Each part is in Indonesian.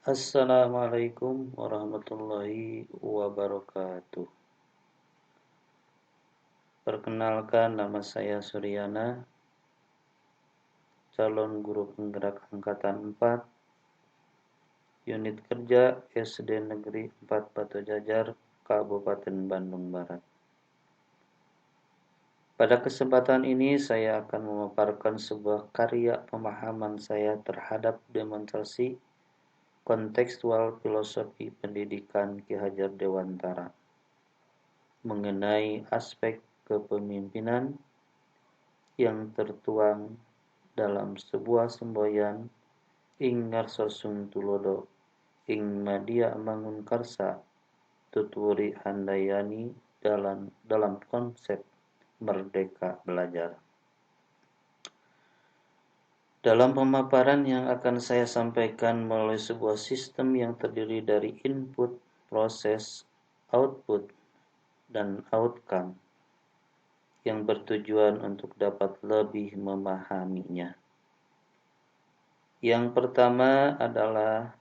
Assalamualaikum warahmatullahi wabarakatuh. Perkenalkan, nama saya Suryana, calon guru penggerak angkatan 4, unit kerja SD Negeri 4 Batu Jajar, Kabupaten Bandung Barat. Pada kesempatan ini saya akan memaparkan sebuah karya pemahaman saya terhadap demonstrasi kontekstual filosofi pendidikan Ki Hajar Dewantara mengenai aspek kepemimpinan yang tertuang dalam sebuah semboyan ing ngarsosung tulodo ing madia mangun karsa tuturi handayani dalam konsep merdeka belajar. Dalam pemaparan yang akan saya sampaikan melalui sebuah sistem yang terdiri dari input, proses, output, dan outcome yang bertujuan untuk dapat lebih memahaminya. Yang pertama adalah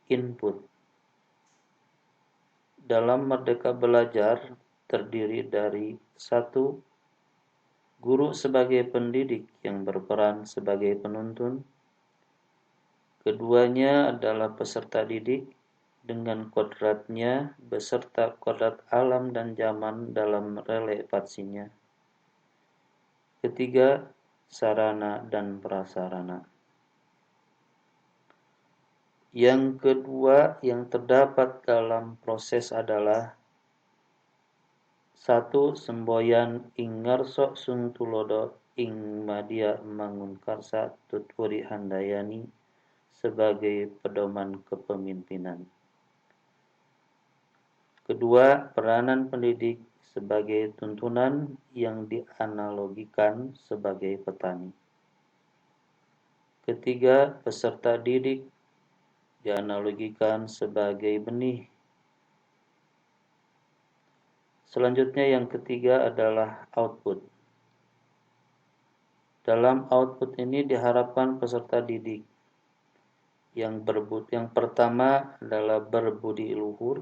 input. Dalam Merdeka Belajar terdiri dari 1. Guru sebagai pendidik yang berperan sebagai penuntun. Keduanya adalah peserta didik dengan kodratnya beserta kodrat alam dan zaman dalam relevansinya. Ketiga, sarana dan prasarana. Yang kedua yang terdapat dalam proses adalah 1. Semboyan ing ngarso sung tulodo ing madia mangun karsa tuturi handayani sebagai pedoman kepemimpinan. Kedua, peranan pendidik sebagai tuntunan yang dianalogikan sebagai petani. Ketiga, peserta didik dianalogikan sebagai benih. Selanjutnya yang ketiga adalah output. Dalam output ini diharapkan peserta didik yang pertama adalah berbudi luhur,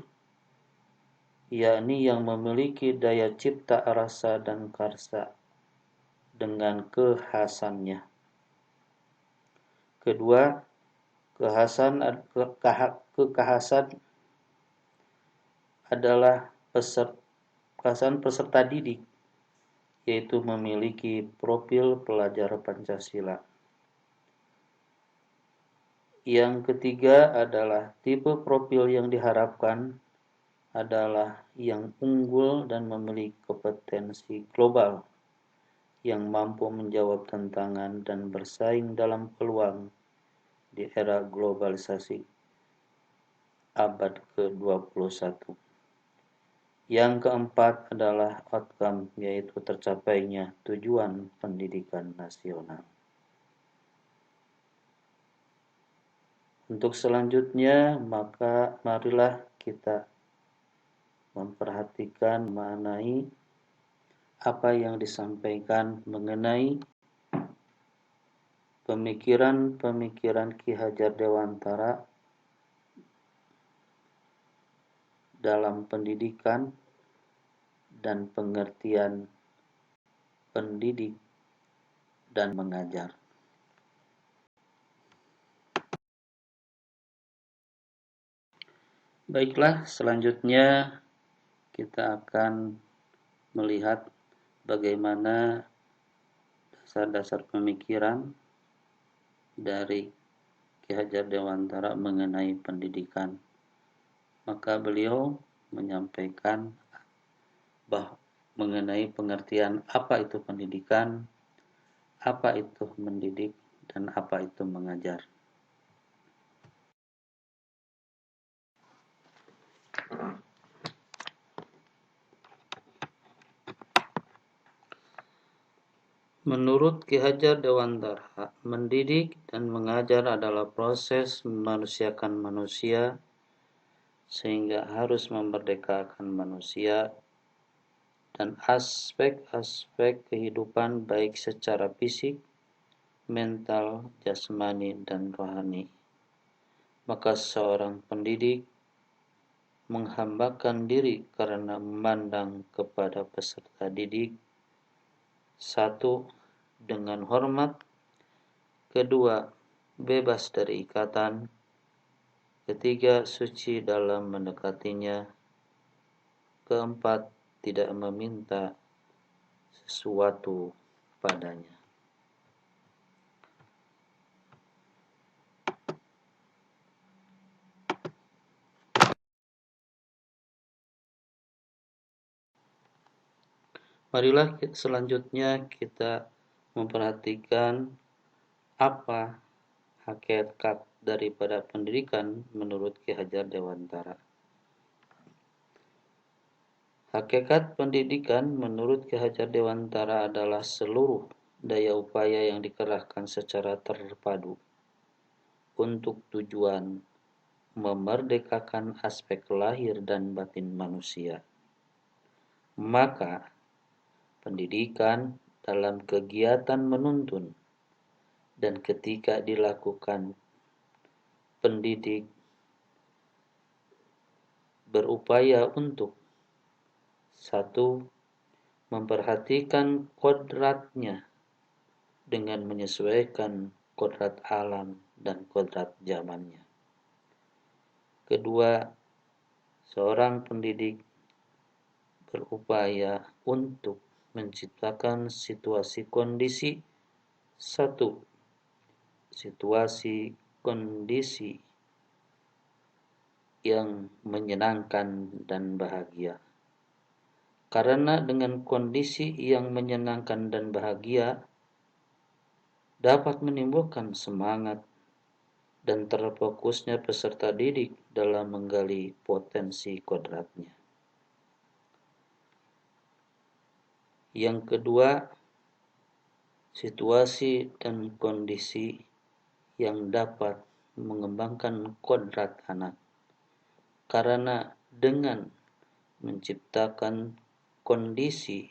yakni yang memiliki daya cipta rasa dan karsa dengan kekhasannya. Kedua, kekhasan adalah peserta didik, yaitu memiliki profil pelajar Pancasila. Yang ketiga adalah tipe profil yang diharapkan adalah yang unggul dan memiliki kompetensi global, yang mampu menjawab tantangan dan bersaing dalam peluang di era globalisasi abad ke-21. Yang keempat adalah outcome, yaitu tercapainya tujuan pendidikan nasional. Untuk selanjutnya, maka marilah kita memperhatikan mengenai apa yang disampaikan mengenai pemikiran-pemikiran Ki Hajar Dewantara dalam pendidikan dan pengertian pendidik dan mengajar. Baiklah, selanjutnya kita akan melihat bagaimana dasar-dasar pemikiran dari Ki Hajar Dewantara mengenai pendidikan. Maka beliau menyampaikan mengenai pengertian apa itu pendidikan, apa itu mendidik, dan apa itu mengajar. Menurut Ki Hajar Dewantara, mendidik dan mengajar adalah proses memanusiakan manusia sehingga harus memerdekakan manusia dan aspek-aspek kehidupan baik secara fisik, mental, jasmani, dan rohani. maka seorang pendidik menghambakan diri karena memandang kepada peserta didik, satu, dengan hormat, kedua, bebas dari ikatan, ketiga, suci dalam mendekatinya, keempat, tidak meminta sesuatu padanya. Marilah selanjutnya kita memperhatikan apa hakikat daripada pendidikan menurut Ki Hajar Dewantara. Hakikat pendidikan menurut Ki Hajar Dewantara adalah seluruh daya upaya yang dikerahkan secara terpadu untuk tujuan memerdekakan aspek lahir dan batin manusia. Maka, pendidikan dalam kegiatan menuntun dan ketika dilakukan pendidik berupaya untuk satu, memperhatikan kodratnya dengan menyesuaikan kodrat alam dan kodrat zamannya. Kedua, seorang pendidik berupaya untuk menciptakan situasi kondisi satu, situasi kondisi yang menyenangkan dan bahagia. Karena dengan kondisi yang menyenangkan dan bahagia dapat menimbulkan semangat dan terfokusnya peserta didik dalam menggali potensi kodratnya. Yang kedua, situasi dan kondisi yang dapat mengembangkan kodrat anak. Karena dengan menciptakan kondisi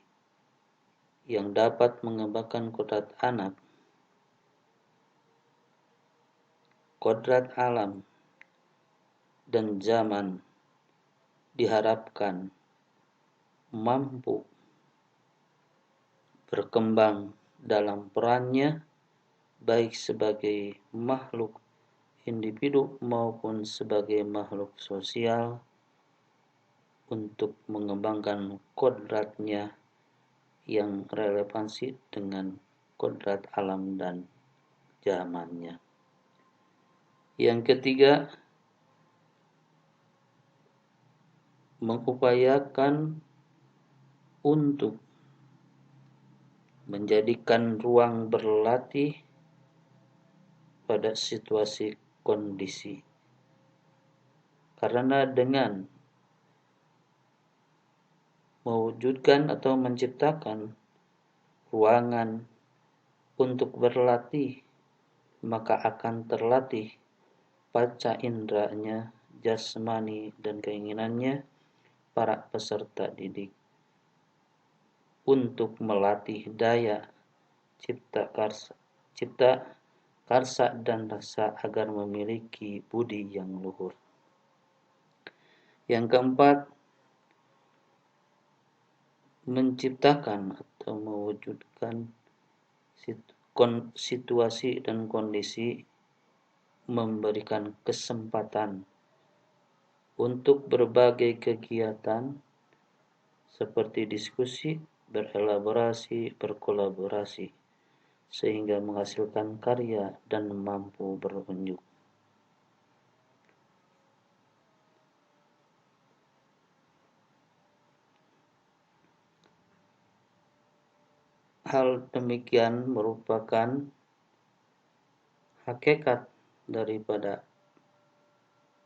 yang dapat mengembangkan kodrat anak, kodrat alam dan zaman diharapkan mampu berkembang dalam perannya baik sebagai makhluk individu maupun sebagai makhluk sosial untuk mengembangkan kodratnya yang relevansi dengan kodrat alam dan zamannya. Yang ketiga, mengupayakan untuk menjadikan ruang berlatih pada situasi kondisi. Karena dengan mewujudkan atau menciptakan ruangan untuk berlatih, maka akan terlatih panca inderanya, jasmani dan keinginannya para peserta didik untuk melatih daya cipta karsa dan rasa agar memiliki budi yang luhur. Yang keempat, menciptakan atau mewujudkan situasi dan kondisi memberikan kesempatan untuk berbagai kegiatan seperti diskusi, berelaborasi, berkolaborasi, sehingga menghasilkan karya dan mampu berunjuk. Hal demikian merupakan hakikat daripada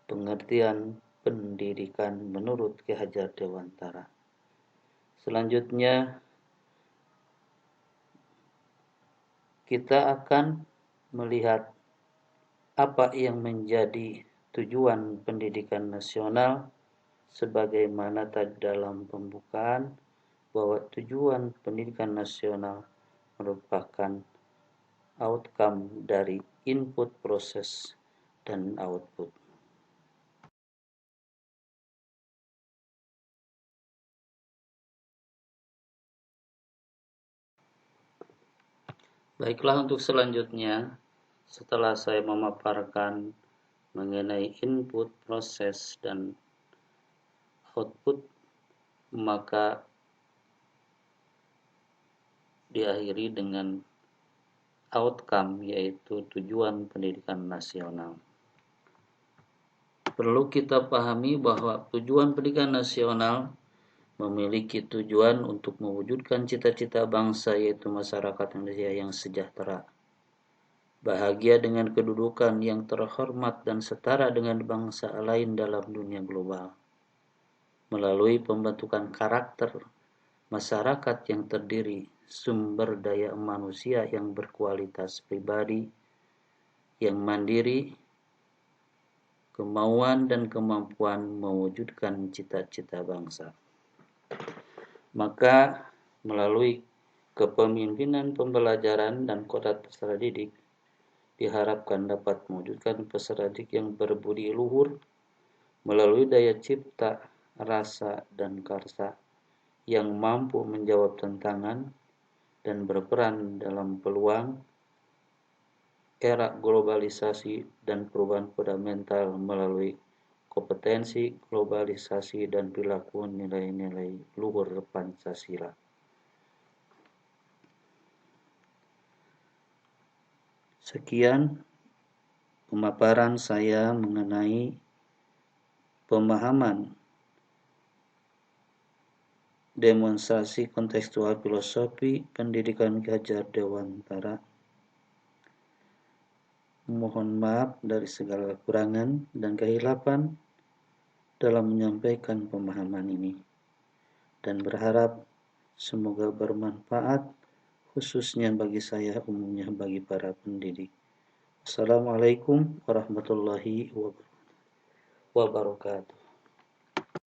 pengertian pendidikan menurut Ki Hajar Dewantara. Selanjutnya kita akan melihat apa yang menjadi tujuan pendidikan nasional sebagaimana tadi dalam pembukaan bahwa tujuan pendidikan nasional merupakan outcome dari input proses dan output. Baiklah, untuk selanjutnya, setelah saya memaparkan mengenai input, proses, dan output, maka diakhiri dengan outcome, yaitu tujuan pendidikan nasional. Perlu kita pahami bahwa tujuan pendidikan nasional memiliki tujuan untuk mewujudkan cita-cita bangsa, yaitu masyarakat Indonesia yang sejahtera, bahagia dengan kedudukan yang terhormat dan setara dengan bangsa lain dalam dunia global, melalui pembentukan karakter masyarakat yang terdiri sumber daya manusia yang berkualitas pribadi, yang mandiri, kemauan dan kemampuan mewujudkan cita-cita bangsa. Maka melalui kepemimpinan pembelajaran dan kodrat peserta didik diharapkan dapat mewujudkan peserta didik yang berbudi luhur melalui daya cipta, rasa, dan karsa yang mampu menjawab tantangan dan berperan dalam peluang era globalisasi dan perubahan fundamental melalui kompetensi, globalisasi, dan perilaku nilai-nilai luhur Pancasila. Sekian pemaparan saya mengenai pemahaman demonstrasi kontekstual filosofi pendidikan Ki Hajar Dewantara. Mohon maaf dari segala kekurangan dan kehilapan dalam menyampaikan pemahaman ini, dan berharap semoga bermanfaat, khususnya bagi saya, umumnya bagi para pendidik. Assalamualaikum warahmatullahi wabarakatuh.